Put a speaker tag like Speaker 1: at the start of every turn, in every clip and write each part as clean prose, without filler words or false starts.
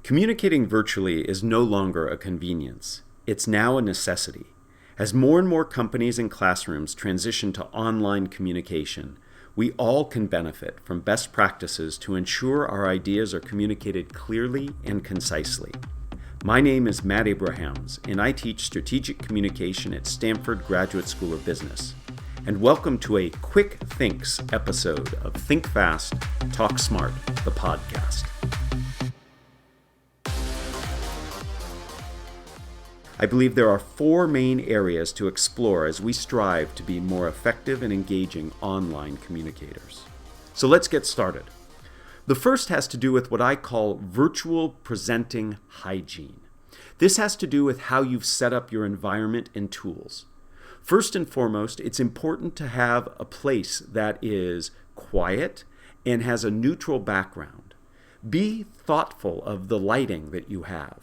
Speaker 1: Communicating virtually is no longer a convenience. It's now a necessity. As more and more companies and classrooms transition to online communication, we all can benefit from best practices to ensure our ideas are communicated clearly and concisely. My name is Matt Abrahams, and I teach strategic communication at Stanford Graduate School of Business. And welcome to a Quick Thinks episode of Think Fast, Talk Smart, the podcast. I believe there are four main areas to explore as we strive to be more effective and engaging online communicators. So let's get started. The first has to do with what I call virtual presenting hygiene. This has to do with how you've set up your environment and tools. First and foremost, it's important to have a place that is quiet and has a neutral background. Be thoughtful of the lighting that you have.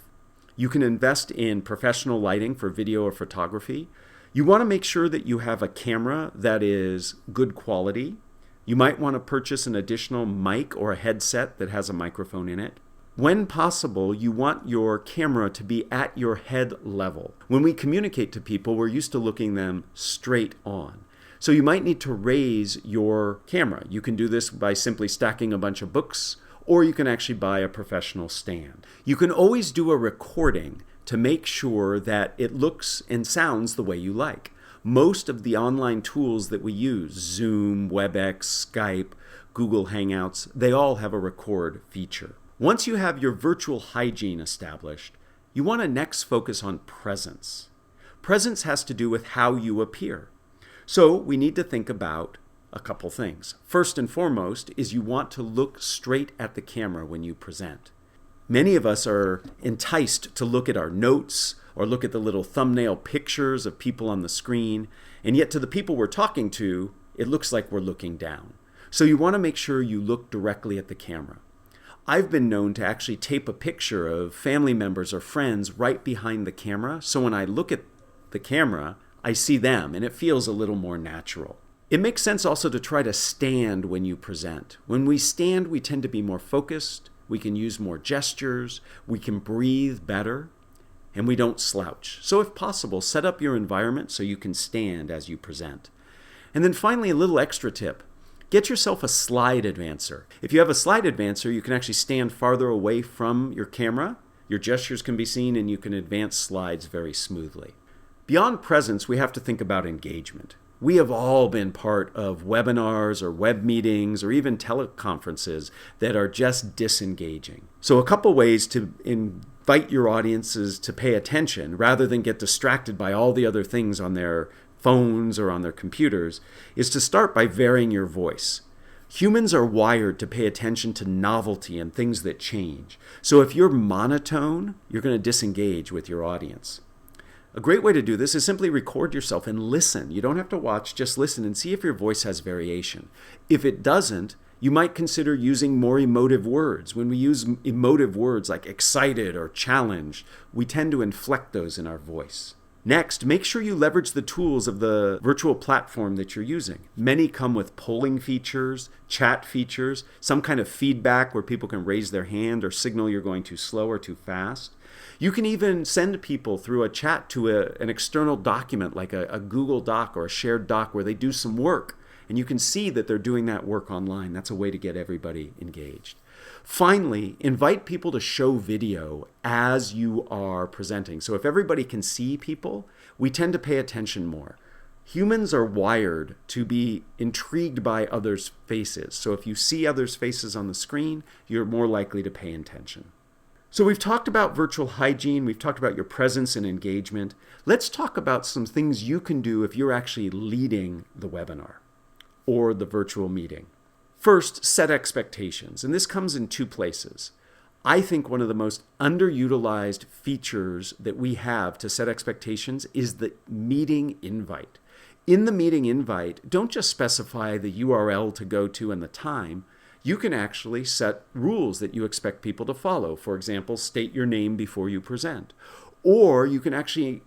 Speaker 1: You can invest in professional lighting for video or photography. You want to make sure that you have a camera that is good quality. You might want to purchase an additional mic or a headset that has a microphone in it. When possible, you want your camera to be at your head level. When we communicate to people, we're used to looking them straight on. So you might need to raise your camera. You can do this by simply stacking a bunch of books, or you can actually buy a professional stand. You can always do a recording to make sure that it looks and sounds the way you like. Most of the online tools that we use, Zoom, WebEx, Skype, Google Hangouts, they all have a record feature. Once you have your virtual hygiene established, you want to next focus on presence. Presence has to do with how you appear. So we need to think about a couple things. First and foremost is you want to look straight at the camera when you present. Many of us are enticed to look at our notes or look at the little thumbnail pictures of people on the screen, and yet to the people we're talking to, it looks like we're looking down. So you want to make sure you look directly at the camera. I've been known to actually tape a picture of family members or friends right behind the camera, so when I look at the camera, I see them, and it feels a little more natural. It makes sense also to try to stand when you present. When we stand, we tend to be more focused, we can use more gestures, we can breathe better, and we don't slouch. So if possible, set up your environment so you can stand as you present. And then finally, a little extra tip. Get yourself a slide advancer. If you have a slide advancer, you can actually stand farther away from your camera. Your gestures can be seen, and you can advance slides very smoothly. Beyond presence, we have to think about engagement. We have all been part of webinars or web meetings or even teleconferences that are just disengaging. So a couple ways to invite your audiences to pay attention rather than get distracted by all the other things on their phones or on their computers is to start by varying your voice. Humans are wired to pay attention to novelty and things that change. So if you're monotone, you're going to disengage with your audience. A great way to do this is simply record yourself and listen. You don't have to watch, just listen and see if your voice has variation. If it doesn't, you might consider using more emotive words. When we use emotive words like excited or challenged, we tend to inflect those in our voice. Next, make sure you leverage the tools of the virtual platform that you're using. Many come with polling features, chat features, some kind of feedback where people can raise their hand or signal you're going too slow or too fast. You can even send people through a chat to an external document like a Google Doc or a shared doc where they do some work, and you can see that they're doing that work online. That's a way to get everybody engaged. Finally, invite people to show video as you are presenting. So if everybody can see people, we tend to pay attention more. Humans are wired to be intrigued by others' faces. So if you see others' faces on the screen, you're more likely to pay attention. So we've talked about virtual hygiene, we've talked about your presence and engagement. Let's talk about some things you can do if you're actually leading the webinar or the virtual meeting. First, set expectations, and this comes in two places. I think one of the most underutilized features that we have to set expectations is the meeting invite. In the meeting invite, don't just specify the URL to go to and the time. You can actually set rules that you expect people to follow. For example, state your name before you present. Or you can actually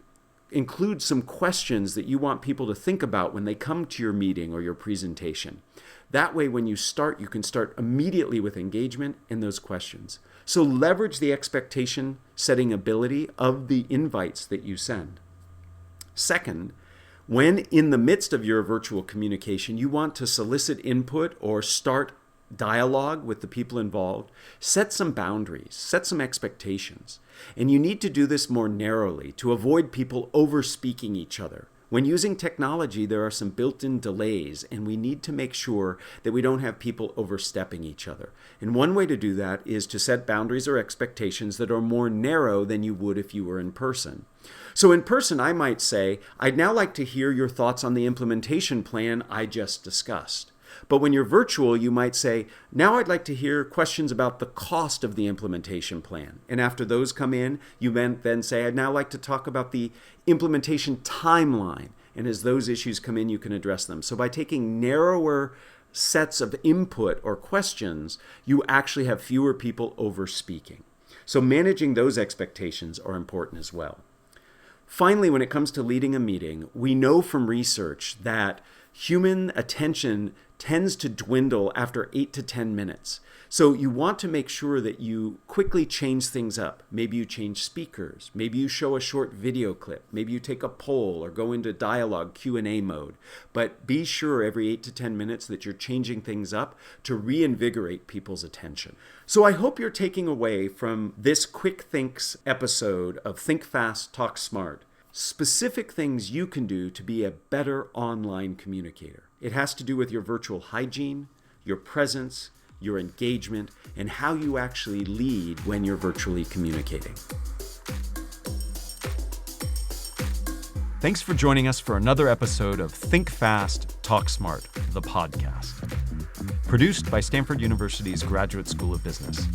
Speaker 1: include some questions that you want people to think about when they come to your meeting or your presentation. That way, when you start, you can start immediately with engagement and those questions. So leverage the expectation setting ability of the invites that you send. Second, when in the midst of your virtual communication, you want to solicit input or start dialogue with the people involved, set some boundaries, set some expectations. And you need to do this more narrowly to avoid people over-speaking each other. When using technology, there are some built-in delays, and we need to make sure that we don't have people overstepping each other. And one way to do that is to set boundaries or expectations that are more narrow than you would if you were in person. So in person, I might say, I'd now like to hear your thoughts on the implementation plan I just discussed. But when you're virtual, you might say, now I'd like to hear questions about the cost of the implementation plan. And after those come in, you then say, I'd now like to talk about the implementation timeline. And as those issues come in, you can address them. So by taking narrower sets of input or questions, you actually have fewer people over speaking. So managing those expectations are important as well. Finally, when it comes to leading a meeting, we know from research that human attention tends to dwindle after 8 to 10 minutes. So you want to make sure that you quickly change things up. Maybe you change speakers. Maybe you show a short video clip. Maybe you take a poll or go into dialogue Q&A mode. But be sure every 8 to 10 minutes that you're changing things up to reinvigorate people's attention. So I hope you're taking away from this Quick Thinks episode of Think Fast, Talk Smart specific things you can do to be a better online communicator. It has to do with your virtual hygiene, your presence, your engagement, and how you actually lead when you're virtually communicating.
Speaker 2: Thanks for joining us for another episode of Think Fast, Talk Smart, the podcast. Produced by Stanford University's Graduate School of Business.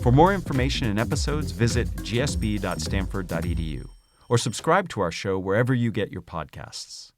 Speaker 2: For more information and episodes, visit gsb.stanford.edu or subscribe to our show wherever you get your podcasts.